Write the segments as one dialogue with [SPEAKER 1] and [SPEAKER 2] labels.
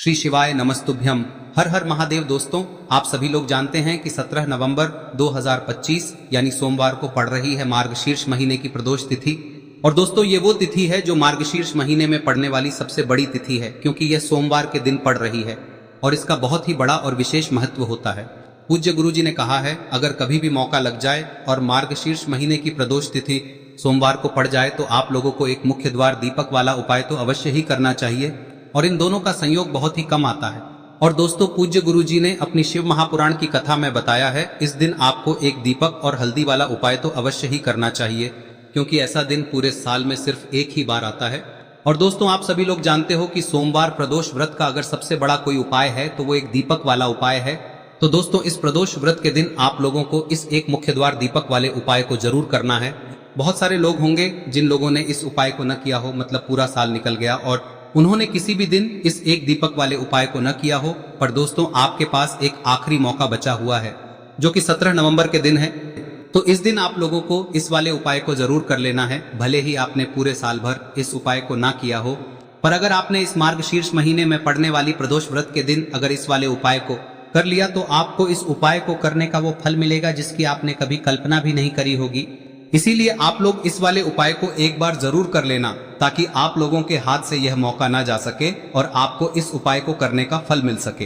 [SPEAKER 1] श्री शिवाय नमस्तुभ्यम। हर हर महादेव। दोस्तों, आप सभी लोग जानते हैं कि 17 नवंबर 2025 यानी सोमवार को पड़ रही है मार्गशीर्ष महीने की प्रदोष तिथि। और दोस्तों, ये वो तिथि है जो मार्गशीर्ष महीने में पड़ने वाली सबसे बड़ी तिथि है, क्योंकि यह सोमवार के दिन पड़ रही है और इसका बहुत ही बड़ा और विशेष महत्व होता है। पूज्य गुरु जी ने कहा है, अगर कभी भी मौका लग जाए और मार्गशीर्ष महीने की प्रदोष तिथि सोमवार को पड़ जाए तो आप लोगों को एक मुख्य द्वार दीपक वाला उपाय तो अवश्य ही करना चाहिए, और इन दोनों का संयोग बहुत ही कम आता है। और दोस्तों, पूज्य गुरु जी ने अपनी शिव महापुराण की कथा में बताया है, इस दिन आपको एक दीपक और हल्दी वाला उपाय तो अवश्य ही करना चाहिए, क्योंकि ऐसा दिन पूरे साल में सिर्फ एक ही बार आता है। और दोस्तों, आप सभी लोग जानते हो कि सोमवार प्रदोष व्रत का अगर सबसे बड़ा कोई उपाय है तो वो एक दीपक वाला उपाय है। तो दोस्तों, इस प्रदोष व्रत के दिन आप लोगों को इस एक मुख्य द्वार दीपक वाले उपाय को जरूर करना है। बहुत सारे लोग होंगे जिन लोगों ने इस उपाय को न किया हो, मतलब पूरा साल निकल गया और उन्होंने किसी भी दिन इस एक दीपक वाले उपाय को न किया हो। पर दोस्तों, आपके पास एक आखिरी मौका बचा हुआ है, जो कि 17 नवंबर के दिन है। तो इस दिन आप लोगों को इस वाले उपाय को जरूर कर लेना है, भले ही आपने पूरे साल भर इस उपाय को ना किया हो। पर अगर आपने इस मार्गशीर्ष महीने में पड़ने वाली प्रदोष व्रत के दिन अगर इस वाले उपाय को कर लिया तो आपको इस उपाय को करने का वो फल मिलेगा जिसकी आपने कभी कल्पना भी नहीं करी होगी। इसीलिए आप लोग इस वाले उपाय को एक बार जरूर कर लेना, ताकि आप लोगों के हाथ से यह मौका ना जा सके और आपको इस उपाय को करने का फल मिल सके।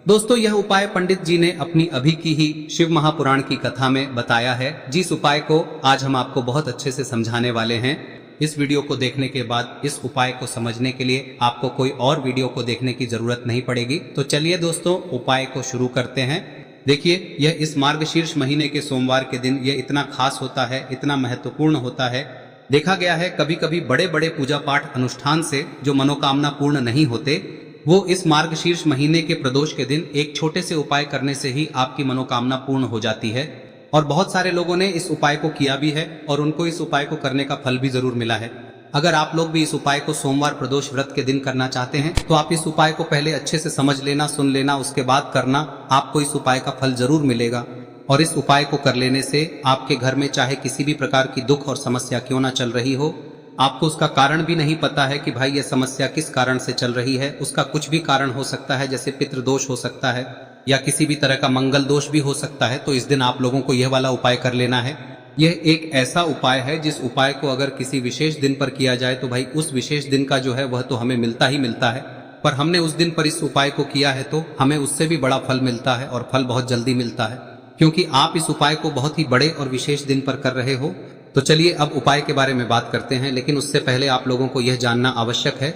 [SPEAKER 1] दोस्तों, यह उपाय पंडित जी ने अपनी अभी की ही शिव महापुराण की कथा में बताया है, जिस उपाय को आज हम आपको बहुत अच्छे से समझाने वाले हैं। इस वीडियो को देखने के बाद इस उपाय को समझने के लिए आपको कोई और वीडियो को देखने की जरूरत नहीं पड़ेगी। तो चलिए दोस्तों, उपाय को शुरू करते हैं। देखिए, यह इस मार्गशीर्ष महीने के सोमवार के दिन यह इतना खास होता है, इतना महत्वपूर्ण होता है। देखा गया है कभी कभी बड़े बड़े पूजा पाठ अनुष्ठान से जो मनोकामना पूर्ण नहीं होते, वो इस मार्गशीर्ष महीने के प्रदोष के दिन एक छोटे से उपाय करने से ही आपकी मनोकामना पूर्ण हो जाती है। और बहुत सारे लोगों ने इस उपाय को किया भी है और उनको इस उपाय को करने का फल भी जरूर मिला है। अगर आप लोग भी इस उपाय को सोमवार प्रदोष व्रत के दिन करना चाहते हैं तो आप इस उपाय को पहले अच्छे से समझ लेना, सुन लेना, उसके बाद करना। आपको इस उपाय का फल जरूर मिलेगा। और इस उपाय को कर लेने से आपके घर में चाहे किसी भी प्रकार की दुख और समस्या क्यों ना चल रही हो, आपको उसका कारण भी नहीं पता है कि भाई यह समस्या किस कारण से चल रही है, उसका कुछ भी कारण हो सकता है, जैसे पितृदोष हो सकता है या किसी भी तरह का मंगल दोष भी हो सकता है। तो इस दिन आप लोगों को यह वाला उपाय कर लेना है। यह एक ऐसा उपाय है जिस उपाय को अगर किसी विशेष दिन पर किया जाए तो भाई उस विशेष दिन का जो है वह तो हमें मिलता ही मिलता है। पर हमने उस दिन पर इस उपाय को किया है तो हमें उससे भी बड़ा फल मिलता है, और फल बहुत जल्दी मिलता है, क्योंकि आप इस उपाय को बहुत ही बड़े और विशेष दिन पर कर रहे हो। तो चलिए अब उपाय के बारे में बात करते हैं, लेकिन उससे पहले आप लोगों को यह जानना आवश्यक है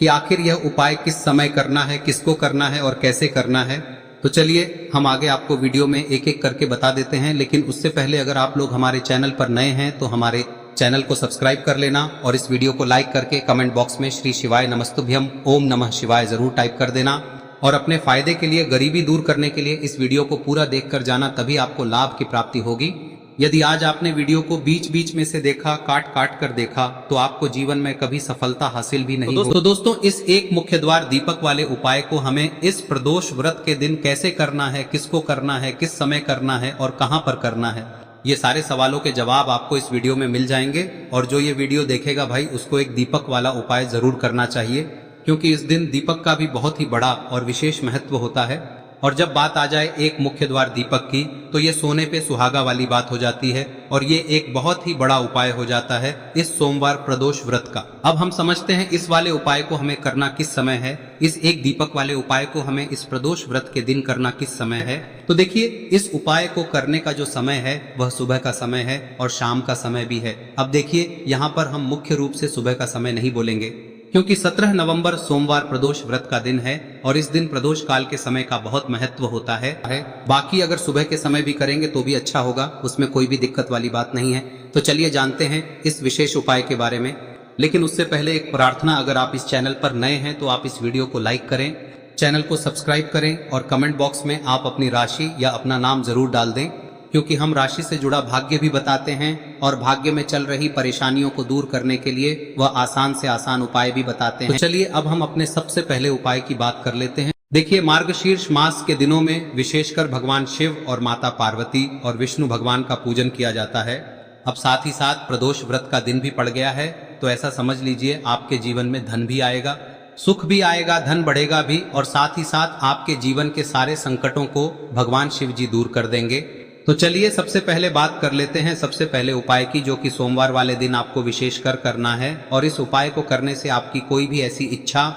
[SPEAKER 1] कि आखिर यह उपाय किस समय करना है, किसको करना है और कैसे करना है। तो चलिए हम आगे आपको वीडियो में एक एक करके बता देते हैं। लेकिन उससे पहले अगर आप लोग हमारे चैनल पर नए हैं तो हमारे चैनल को सब्सक्राइब कर लेना, और इस वीडियो को लाइक करके कमेंट बॉक्स में श्री शिवाय नमस्तुभ्यम ओम नमः शिवाय जरूर टाइप कर देना। और अपने फायदे के लिए, गरीबी दूर करने के लिए इस वीडियो को पूरा देखकर जाना, तभी आपको लाभ की प्राप्ति होगी। यदि आज आपने वीडियो को बीच बीच में से देखा, काट काट कर देखा, तो आपको जीवन में कभी सफलता हासिल भी नहीं होगी। तो दोस्तों, इस एक मुख्य द्वार दीपक वाले उपाय को हमें इस प्रदोष व्रत के दिन कैसे करना है, किसको करना है, किस समय करना है और कहां पर करना है, ये सारे सवालों के जवाब आपको इस वीडियो में मिल जाएंगे। और जो ये वीडियो देखेगा भाई, उसको एक दीपक वाला उपाय जरूर करना चाहिए, क्योंकि इस दिन दीपक का भी बहुत ही बड़ा और विशेष महत्व होता है। और जब बात आ जाए एक मुख्य द्वार दीपक की, तो ये सोने पे सुहागा वाली बात हो जाती है, और ये एक बहुत ही बड़ा उपाय हो जाता है इस सोमवार प्रदोष व्रत का। अब हम समझते हैं इस वाले उपाय को हमें करना किस समय है, इस एक दीपक वाले उपाय को हमें इस प्रदोष व्रत के दिन करना किस समय है। तो देखिए, इस उपाय को करने का जो समय है वह सुबह का समय है और शाम का समय भी है। अब देखिए, यहाँ पर हम मुख्य रूप से सुबह का समय नहीं बोलेंगे, क्योंकि 17 नवंबर सोमवार प्रदोष व्रत का दिन है और इस दिन प्रदोष काल के समय का बहुत महत्व होता है। बाकी अगर सुबह के समय भी करेंगे तो भी अच्छा होगा, उसमें कोई भी दिक्कत वाली बात नहीं है। तो चलिए जानते हैं इस विशेष उपाय के बारे में। लेकिन उससे पहले एक प्रार्थना, अगर आप इस चैनल पर नए हैं तो आप इस वीडियो को लाइक करें, चैनल को सब्सक्राइब करें और कमेंट बॉक्स में आप अपनी राशि या अपना नाम जरूर डाल दें, क्योंकि हम राशि से जुड़ा भाग्य भी बताते हैं और भाग्य में चल रही परेशानियों को दूर करने के लिए वह आसान से आसान उपाय भी बताते हैं। तो चलिए अब हम अपने सबसे पहले उपाय की बात कर लेते हैं। देखिए, मार्गशीर्ष मास के दिनों में विशेषकर भगवान शिव और माता पार्वती और विष्णु भगवान का पूजन किया जाता है। अब साथ ही साथ प्रदोष व्रत का दिन भी पड़ गया है, तो ऐसा समझ लीजिए आपके जीवन में धन भी आएगा, सुख भी आएगा, धन बढ़ेगा भी, और साथ ही साथ आपके जीवन के सारे संकटों को भगवान शिव जी दूर कर देंगे। तो चलिए सबसे पहले बात कर लेते हैं सबसे पहले उपाय की, जो कि सोमवार वाले दिन आपको विशेषकर करना है। और इस उपाय को करने से आपकी कोई भी ऐसी इच्छा,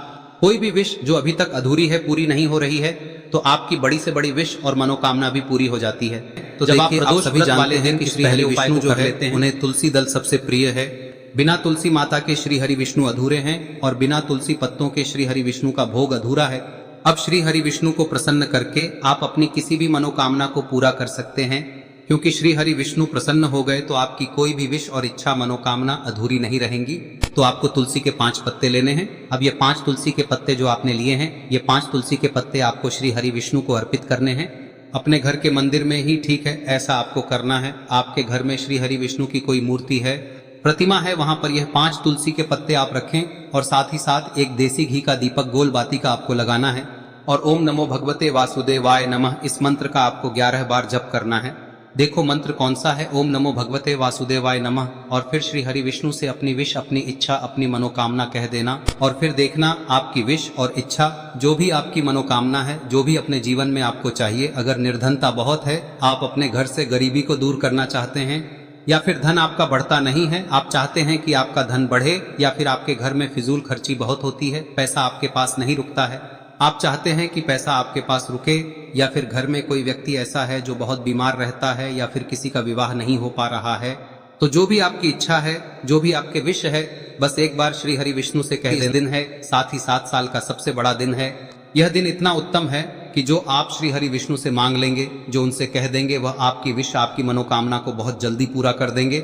[SPEAKER 1] कोई भी विश जो अभी तक अधूरी है, पूरी नहीं हो रही है, तो आपकी बड़ी से बड़ी विश और मनोकामना भी पूरी हो जाती है। तो जब आप सभी जानते हैं कि श्री हरि विष्णु जो है उन्हें तुलसी दल सबसे प्रिय है। बिना तुलसी माता के श्री हरि विष्णु अधूरे हैं और बिना तुलसी पत्तों के श्री हरि विष्णु का भोग अधूरा है। अब श्री हरि विष्णु को प्रसन्न करके आप अपनी किसी भी मनोकामना को पूरा कर सकते हैं, क्योंकि श्री हरि विष्णु प्रसन्न हो गए तो आपकी कोई भी विश और इच्छा मनोकामना अधूरी नहीं रहेंगी। तो आपको तुलसी के 5 पत्ते लेने हैं। अब ये 5 तुलसी के पत्ते जो आपने लिए हैं, ये 5 तुलसी के पत्ते आपको श्री हरि विष्णु को अर्पित करने हैं। अपने घर के मंदिर में ही ठीक है, ऐसा आपको करना है। आपके घर में श्री हरि विष्णु की कोई मूर्ति है, प्रतिमा है, वहां पर यह 5 तुलसी के पत्ते आप रखें और साथ ही साथ एक देसी घी का दीपक गोल बाती का आपको लगाना है। और ओम नमो भगवते वासुदेवाय नमः इस मंत्र का आपको 11 बार जप करना है। देखो मंत्र कौन सा है, ओम नमो भगवते वासुदेवाय नमः, और फिर श्री हरि विष्णु से अपनी विश, अपनी इच्छा, अपनी मनोकामना कह देना। और फिर देखना आपकी विश और इच्छा, जो भी आपकी मनोकामना है, जो भी अपने जीवन में आपको चाहिए। अगर निर्धनता बहुत है, आप अपने घर से गरीबी को दूर करना चाहते हैं, या फिर धन आपका बढ़ता नहीं है, आप चाहते हैं कि आपका धन बढ़े, या फिर आपके घर में फिजूल खर्ची बहुत होती है, पैसा आपके पास नहीं रुकता है, आप चाहते हैं कि पैसा आपके पास रुके, या फिर घर में कोई व्यक्ति ऐसा है जो बहुत बीमार रहता है, या फिर किसी का विवाह नहीं हो पा रहा है, तो जो भी आपकी इच्छा है, जो भी आपके विश है, बस एक बार श्री हरि विष्णु से कह दे। दिन है, साथ ही 7 साल का सबसे बड़ा दिन है। यह दिन इतना उत्तम है कि जो आप श्री हरि विष्णु से मांग लेंगे, जो उनसे कह देंगे, वह आपकी विश, आपकी मनोकामना को बहुत जल्दी पूरा कर देंगे।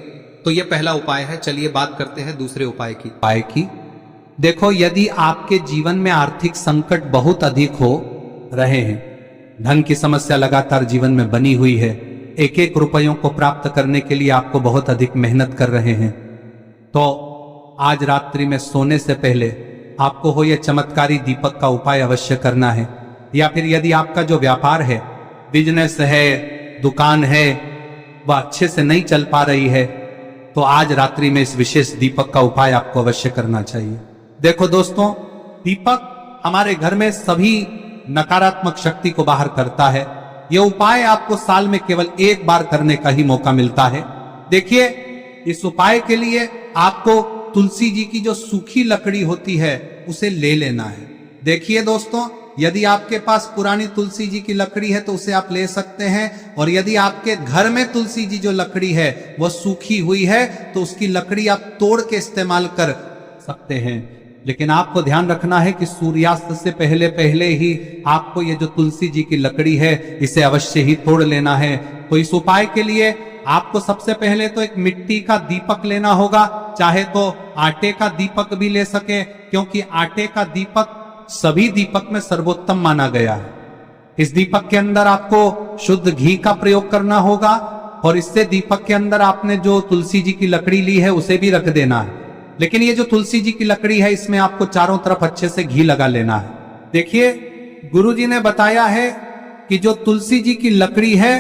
[SPEAKER 1] तो यह पहला उपाय है। चलिए बात करते हैं दूसरे उपाय की।
[SPEAKER 2] देखो, यदि आपके जीवन में आर्थिक संकट बहुत अधिक हो रहे हैं, धन की समस्या लगातार जीवन में बनी हुई है, एक एक रुपयों को प्राप्त करने के लिए आपको बहुत अधिक मेहनत कर रहे हैं, तो आज रात्रि में सोने से पहले आपको हो यह चमत्कारी दीपक का उपाय अवश्य करना है। या फिर यदि आपका जो व्यापार है, बिजनेस है, दुकान है, वह अच्छे से नहीं चल पा रही है, तो आज रात्रि में इस विशेष दीपक का उपाय आपको अवश्य करना चाहिए। देखो दोस्तों, दीपक हमारे घर में सभी नकारात्मक शक्ति को बाहर करता है। यह उपाय आपको साल में केवल 1 बार करने का ही मौका मिलता है। देखिए, इस उपाय के लिए आपको तुलसी जी की जो सूखी लकड़ी होती है उसे ले लेना है। देखिए दोस्तों, यदि आपके पास पुरानी तुलसी जी की लकड़ी है तो उसे आप ले सकते हैं, और यदि आपके घर में तुलसी जी जो लकड़ी है वह सूखी हुई है तो उसकी लकड़ी आप तोड़ के इस्तेमाल कर सकते हैं। लेकिन आपको ध्यान रखना है कि सूर्यास्त से पहले पहले ही आपको ये जो तुलसी जी की लकड़ी है इसे अवश्य ही तोड़ लेना है। तो इस उपाय के लिए आपको सबसे पहले तो एक मिट्टी का दीपक लेना होगा, चाहे तो आटे का दीपक भी ले सके, क्योंकि आटे का दीपक सभी दीपक में सर्वोत्तम माना गया है। इस दीपक के अंदर आपको शुद्ध घी का प्रयोग करना होगा, और इससे दीपक के अंदर आपने जो तुलसी जी की लकड़ी ली है उसे भी रख देना है। लेकिन ये जो तुलसी जी की लकड़ी है, इसमें आपको चारों तरफ अच्छे से घी लगा लेना है। देखिए, गुरुजी ने बताया है कि जो तुलसी जी की लकड़ी है,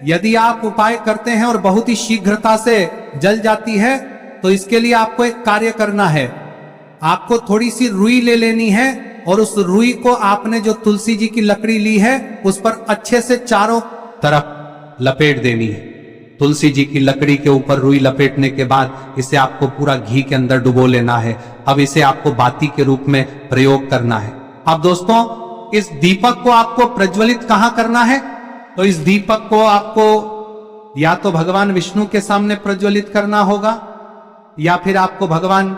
[SPEAKER 2] यदि आप उपाय करते हैं और बहुत ही शीघ्रता से जल जाती है, तो इसके लिए आपको एक कार्य करना है। आपको थोड़ी सी रुई ले लेनी है, और उस रुई को आपने जो तुलसी जी की लकड़ी ली है उस पर अच्छे से चारों तरफ लपेट देनी है। तुलसी जी की लकड़ी के ऊपर रुई लपेटने के बाद इसे आपको पूरा घी के अंदर डुबो लेना है। अब इसे आपको बाती के रूप में प्रयोग करना है। अब दोस्तों, इस दीपक को आपको प्रज्वलित कहां करना है? तो इस दीपक को आपको या तो भगवान विष्णु के सामने प्रज्वलित करना होगा, या फिर आपको भगवान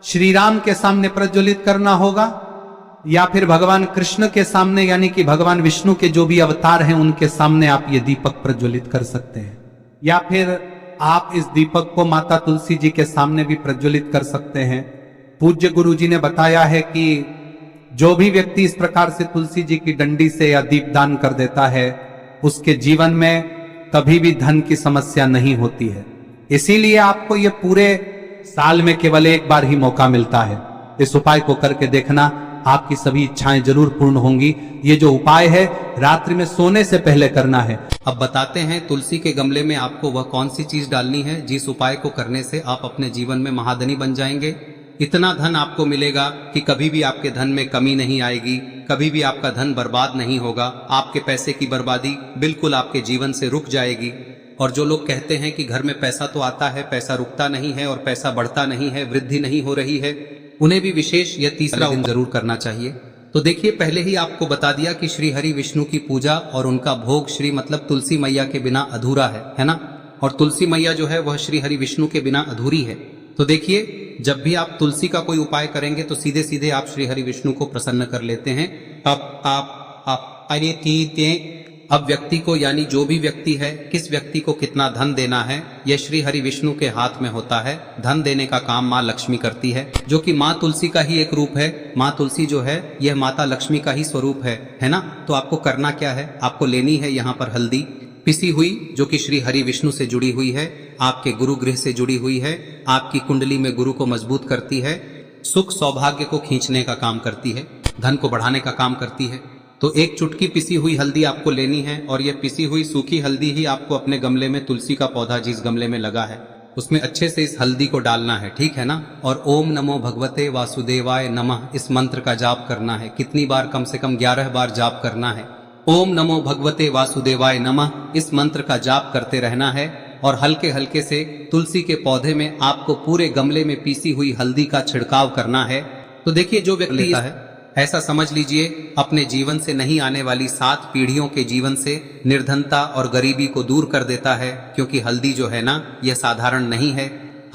[SPEAKER 2] श्री राम के सामने प्रज्वलित करना होगा, या फिर भगवान कृष्ण के सामने, यानी कि भगवान विष्णु के जो भी अवतार हैं उनके सामने आप ये दीपक प्रज्वलित कर सकते हैं। या फिर आप इस दीपक को माता तुलसी जी के सामने भी प्रज्वलित कर सकते हैं। पूज्य गुरु जी ने बताया है कि जो भी व्यक्ति इस प्रकार से तुलसी जी की डंडी से या दीपदान कर देता है, उसके जीवन में कभी भी धन की समस्या नहीं होती है। इसीलिए आपको ये पूरे साल में केवल 1 बार ही मौका मिलता है। इस उपाय को करके देखना, आपकी सभी इच्छाएं जरूर पूर्ण होंगी। ये जो उपाय है रात्रि में सोने से पहले करना है।
[SPEAKER 1] अब बताते हैं तुलसी के गमले में आपको वह कौन सी चीज डालनी है जिस उपाय को करने से आप अपने जीवन में महाधनी बन जाएंगे। इतना धन आपको मिलेगा कि कभी भी आपके धन में कमी नहीं आएगी, कभी भी आपका धन बर्बाद नहीं होगा। आपके पैसे की बर्बादी बिल्कुल आपके जीवन से रुक जाएगी। और जो लोग कहते हैं कि घर में पैसा तो आता है, पैसा रुकता नहीं है और पैसा बढ़ता नहीं है, वृद्धि नहीं हो रही है, उन्हें भी विशेष यह तीसरा दिन जरूर करना चाहिए। तो देखिए, पहले ही आपको बता दिया कि श्री हरि विष्णु की पूजा और उनका भोग श्री मतलब तुलसी मैया के बिना अधूरा है ना। और तुलसी मैया जो है वह श्री हरि विष्णु के बिना अधूरी है। तो देखिए, जब भी आप तुलसी का कोई उपाय करेंगे तो सीधे सीधे आप श्री हरि विष्णु को प्रसन्न कर लेते हैं। अब व्यक्ति को, यानी जो भी व्यक्ति है, किस व्यक्ति को कितना धन देना है, यह श्री हरि विष्णु के हाथ में होता है। धन देने का काम माँ लक्ष्मी करती है, जो कि माँ तुलसी का ही एक रूप है। माँ तुलसी जो है यह माता लक्ष्मी का ही स्वरूप है ना। तो आपको करना क्या है, आपको लेनी है यहाँ पर हल्दी पिसी हुई, जो कि श्री हरि विष्णु से जुड़ी हुई है, आपके गुरु गृह से जुड़ी हुई है, आपकी कुंडली में गुरु को मजबूत करती है, सुख सौभाग्य को खींचने का काम करती है, धन को बढ़ाने का काम करती है। तो एक चुटकी पिसी हुई हल्दी आपको लेनी है और यह पिसी हुई सूखी हल्दी ही आपको अपने गमले में, तुलसी का पौधा जिस गमले में लगा है उसमें अच्छे से इस हल्दी को डालना है, ठीक है ना। और ओम नमो भगवते वासुदेवाय नमः इस मंत्र का जाप करना है। कितनी बार? कम से कम 11 बार जाप करना है। ओम नमो भगवते वासुदेवाय नमः इस मंत्र का जाप करते रहना है। और हल्के हल्के से तुलसी के पौधे में आपको पूरे गमले में पीसी हुई हल्दी का छिड़काव करना है। तो देखिए, जो व्यक्ति लेता है, ऐसा समझ लीजिए अपने जीवन से नहीं आने वाली 7 पीढ़ियों के जीवन से निर्धनता और गरीबी को दूर कर देता है। क्योंकि हल्दी जो है ना, यह साधारण नहीं है।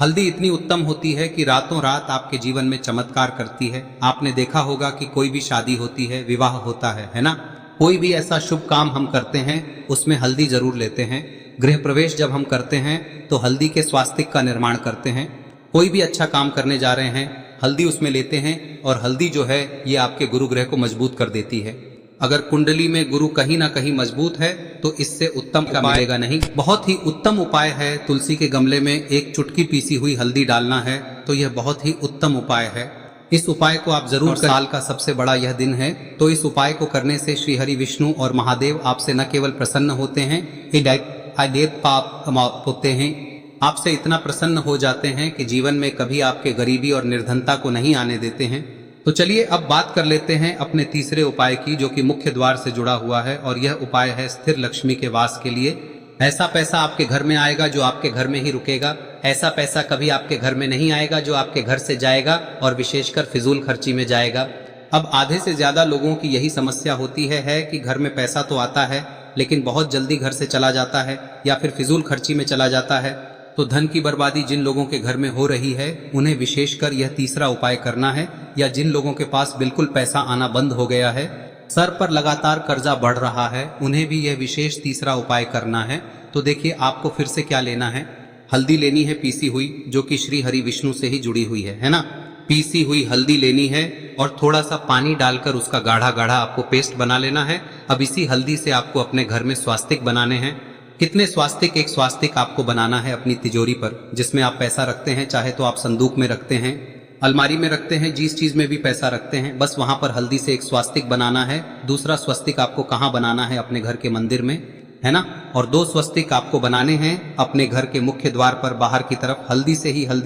[SPEAKER 1] हल्दी इतनी उत्तम होती है कि रातों रात आपके जीवन में चमत्कार करती है। आपने देखा होगा कि कोई भी शादी होती है, विवाह होता है ना, कोई भी ऐसा शुभ काम हम करते हैं उसमें हल्दी जरूर लेते हैं। गृह प्रवेश जब हम करते हैं तो हल्दी के स्वास्तिक का निर्माण करते हैं। कोई भी अच्छा काम करने जा रहे हैं, हल्दी उसमें लेते हैं। और हल्दी जो है ये आपके गुरु ग्रह को मजबूत कर देती है। अगर कुंडली में गुरु कहीं ना कहीं मजबूत है तो इससे उत्तम का मिलेगा नहीं। बहुत ही उत्तम उपाय है, तुलसी के गमले में एक चुटकी पीसी हुई हल्दी डालना है। तो यह बहुत ही उत्तम उपाय है। इस उपाय को आप जरूर करें। साल का सबसे बड़ा यह दिन है, तो इस उपाय को करने से श्री हरि विष्णु और महादेव आपसे न केवल प्रसन्न होते हैं, पाप होते हैं, आपसे इतना प्रसन्न हो जाते हैं कि जीवन में कभी आपके गरीबी और निर्धनता को नहीं आने देते हैं। तो चलिए अब बात कर लेते हैं अपने तीसरे उपाय की, जो कि मुख्य द्वार से जुड़ा हुआ है। और यह उपाय है स्थिर लक्ष्मी के वास के लिए। ऐसा पैसा आपके घर में आएगा जो आपके घर में ही रुकेगा। ऐसा पैसा कभी आपके घर में नहीं आएगा जो आपके घर से जाएगा और विशेषकर फिजूल खर्ची में जाएगा। अब आधे से ज्यादा लोगों की यही समस्या होती है कि घर में पैसा तो आता है लेकिन बहुत जल्दी घर से चला जाता है या फिर फिजूल खर्ची में चला जाता है। तो धन की बर्बादी जिन लोगों के घर में हो रही है उन्हें विशेषकर यह तीसरा उपाय करना है। या जिन लोगों के पास बिल्कुल पैसा आना बंद हो गया है, सर पर लगातार कर्जा बढ़ रहा है, उन्हें भी यह विशेष तीसरा उपाय करना है। तो देखिए, आपको फिर से क्या लेना है, हल्दी लेनी है पीसी हुई, जो कि श्री हरि विष्णु से ही जुड़ी हुई है ना। पीसी हुई हल्दी लेनी है और थोड़ा सा पानी डालकर उसका गाढ़ा गाढ़ा आपको पेस्ट बना लेना है। अब इसी हल्दी से आपको अपने घर में स्वास्तिक बनाने हैं। कितने स्वास्तिक? एक स्वास्तिक आपको बनाना है अपनी तिजोरी पर, जिसमें आप पैसा रखते हैं। चाहे तो आप संदूक में रखते हैं, अलमारी में रखते हैं, जिस चीज में भी पैसा रखते हैं, बस वहां पर हल्दी से एक स्वास्तिक बनाना है। दूसरा स्वस्तिक आपको कहाँ बनाना है? अपने घर के मंदिर में, है ना। और 2 स्वस्तिक आपको बनाने हैं अपने घर के मुख्य द्वार पर बाहर की तरफ। हल्दी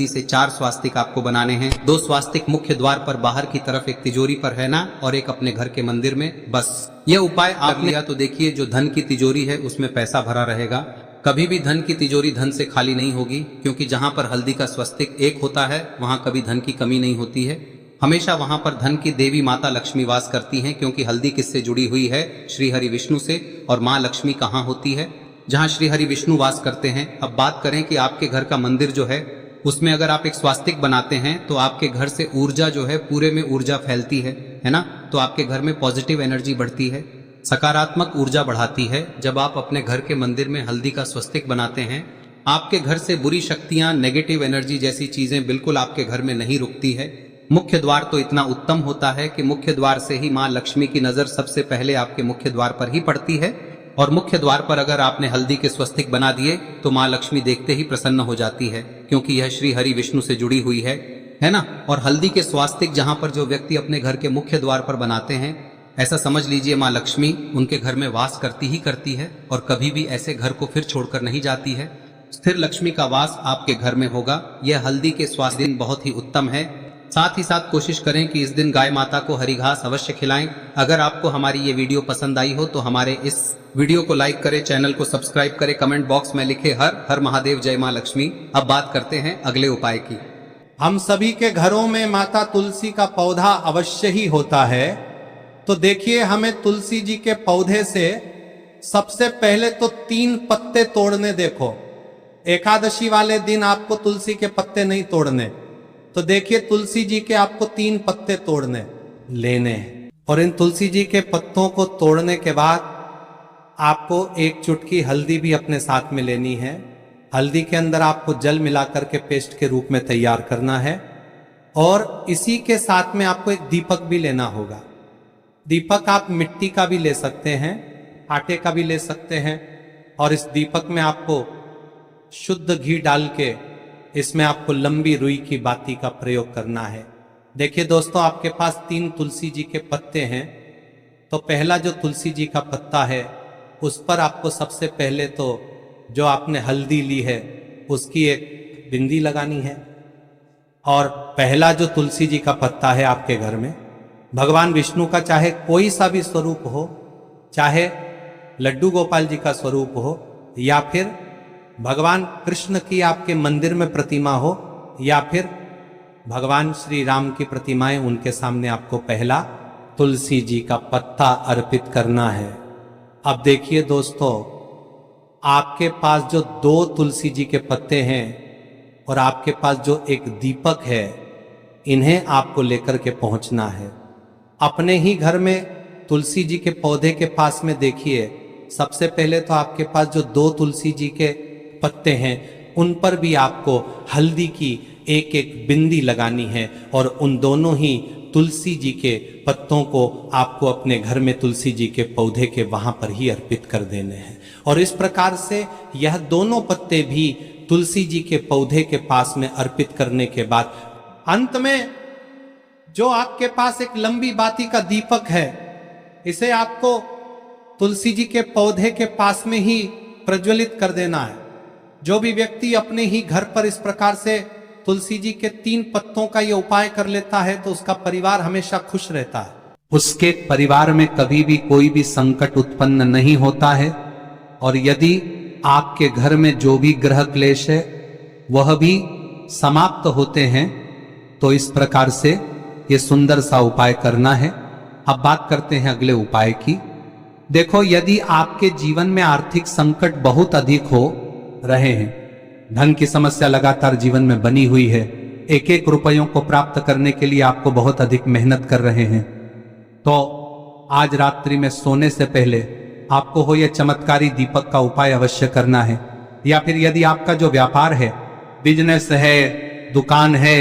[SPEAKER 1] से 4 स्वास्तिक आपको बनाने हैं। 2 स्वास्तिक मुख्य द्वार पर बाहर की तरफ, एक तिजोरी पर, है ना, और एक अपने घर के मंदिर में। बस यह उपाय आप लिया तो देखिए, जो धन की तिजोरी है उसमें पैसा भरा रहेगा। कभी भी धन की तिजोरी धन से खाली नहीं होगी, क्योंकि जहां पर हल्दी का स्वस्तिक एक होता है वहां कभी धन की कमी नहीं होती है। हमेशा वहां पर धन की देवी माता लक्ष्मी वास करती हैं, क्योंकि हल्दी किससे जुड़ी हुई है? श्री हरि विष्णु से। और माँ लक्ष्मी कहाँ होती है? जहाँ श्री हरि विष्णु वास करते हैं। अब बात करें कि आपके घर का मंदिर जो है उसमें अगर आप एक स्वास्तिक बनाते हैं तो आपके घर से ऊर्जा जो है, पूरे में ऊर्जा फैलती है ना। तो आपके घर में पॉजिटिव एनर्जी बढ़ती है, सकारात्मक ऊर्जा बढ़ाती है। जब आप अपने घर के मंदिर में हल्दी का स्वस्तिक बनाते हैं, आपके घर से बुरी शक्तियां, नेगेटिव एनर्जी जैसी चीजें बिल्कुल आपके घर में नहीं रुकती है। मुख्य द्वार तो इतना उत्तम होता है कि मुख्य द्वार से ही माँ लक्ष्मी की नजर सबसे पहले आपके मुख्य द्वार पर ही पड़ती है। और मुख्य द्वार पर अगर आपने हल्दी के स्वस्तिक बना दिए तो माँ लक्ष्मी देखते ही प्रसन्न हो जाती है, क्योंकि यह श्री हरि विष्णु से जुड़ी हुई है ना। और हल्दी के स्वास्तिक जहां पर जो व्यक्ति अपने घर के मुख्य द्वार पर बनाते हैं, ऐसा समझ लीजिए माँ लक्ष्मी उनके घर में वास करती ही करती है और कभी भी ऐसे घर को फिर छोड़कर नहीं जाती है। स्थिर लक्ष्मी का वास आपके घर में होगा। यह हल्दी के स्वास्थ्य दिन बहुत ही उत्तम है। साथ ही साथ कोशिश करें कि इस दिन गाय माता को हरी घास अवश्य खिलाएं। अगर आपको हमारी ये वीडियो पसंद आई हो तो हमारे इस वीडियो को लाइक करें, चैनल को सब्सक्राइब करें, कमेंट बॉक्स में लिखे हर हर महादेव, जय मां लक्ष्मी। अब बात करते हैं अगले उपाय की।
[SPEAKER 2] हम सभी के घरों में माता तुलसी का पौधा अवश्य ही होता है। तो देखिए, हमें तुलसी जी के पौधे से सबसे पहले तो 3 पत्ते तोड़ने। देखो, एकादशी वाले दिन आपको तुलसी के पत्ते नहीं तोड़ने। तो देखिए, तुलसी जी के आपको 3 पत्ते तोड़ने लेने हैं। और इन तुलसी जी के पत्तों को तोड़ने के बाद आपको 1 चुटकी हल्दी भी अपने साथ में लेनी है। हल्दी के अंदर आपको जल मिलाकर के पेस्ट के रूप में तैयार करना है। और इसी के साथ में आपको एक दीपक भी लेना होगा। दीपक आप मिट्टी का भी ले सकते हैं, आटे का भी ले सकते हैं। और इस दीपक में आपको शुद्ध घी डाल के इसमें आपको लंबी रुई की बाती का प्रयोग करना है। देखिए दोस्तों, आपके पास 3 तुलसी जी के पत्ते हैं। तो पहला जो तुलसी जी का पत्ता है उस पर आपको सबसे पहले तो जो आपने हल्दी ली है उसकी एक बिंदी लगानी है। और पहला जो तुलसी जी का पत्ता है आपके घर में, भगवान विष्णु का चाहे कोई सा भी स्वरूप हो, चाहे लड्डू गोपाल जी का स्वरूप हो, या फिर भगवान कृष्ण की आपके मंदिर में प्रतिमा हो, या फिर भगवान श्री राम की प्रतिमाएं, उनके सामने आपको पहला तुलसी जी का पत्ता अर्पित करना है। अब देखिए दोस्तों, आपके पास जो 2 तुलसी जी के पत्ते हैं और आपके पास जो एक दीपक है, इन्हें आपको लेकर के पहुंचना है। अपने ही घर में तुलसी जी के पौधे के पास में देखिए, सबसे पहले तो आपके पास जो 2 तुलसी जी के पत्ते हैं उन पर भी आपको हल्दी की एक एक बिंदी लगानी है। और उन दोनों ही तुलसी जी के पत्तों को आपको अपने घर में तुलसी जी के पौधे के वहां पर ही अर्पित कर देने हैं। और इस प्रकार से यह दोनों पत्ते भी तुलसी जी के पौधे के पास में अर्पित करने के बाद अंत में जो आपके पास एक लंबी बाती का दीपक है, इसे आपको तुलसी जी के पौधे के पास में ही प्रज्वलित कर देना है। जो भी व्यक्ति अपने ही घर पर इस प्रकार से तुलसी जी के 3 पत्तों का ये उपाय कर लेता है तो उसका परिवार हमेशा खुश रहता है। उसके परिवार में कभी भी कोई भी संकट उत्पन्न नहीं होता है। और यदि आपके घर में जो भी ग्रह क्लेश है वह भी समाप्त होते हैं। तो इस प्रकार से ये सुंदर सा उपाय करना है। अब बात करते हैं अगले उपाय की। देखो, यदि आपके जीवन में आर्थिक संकट बहुत अधिक हो रहे हैं, धन की समस्या लगातार जीवन में बनी हुई है, एक एक रुपयों को प्राप्त करने के लिए आपको बहुत अधिक मेहनत कर रहे हैं, तो आज रात्रि में सोने से पहले आपको हो यह चमत्कारी दीपक का उपाय अवश्य करना है। या फिर यदि आपका जो व्यापार है, बिजनेस है, दुकान है,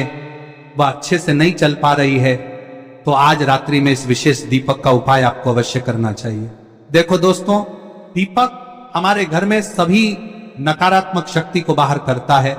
[SPEAKER 2] वह अच्छे से नहीं चल पा रही है, तो आज रात्रि में इस विशेष दीपक का उपाय आपको अवश्य करना चाहिए। देखो दोस्तों, दीपक हमारे घर में सभी नकारात्मक शक्ति को बाहर करता है।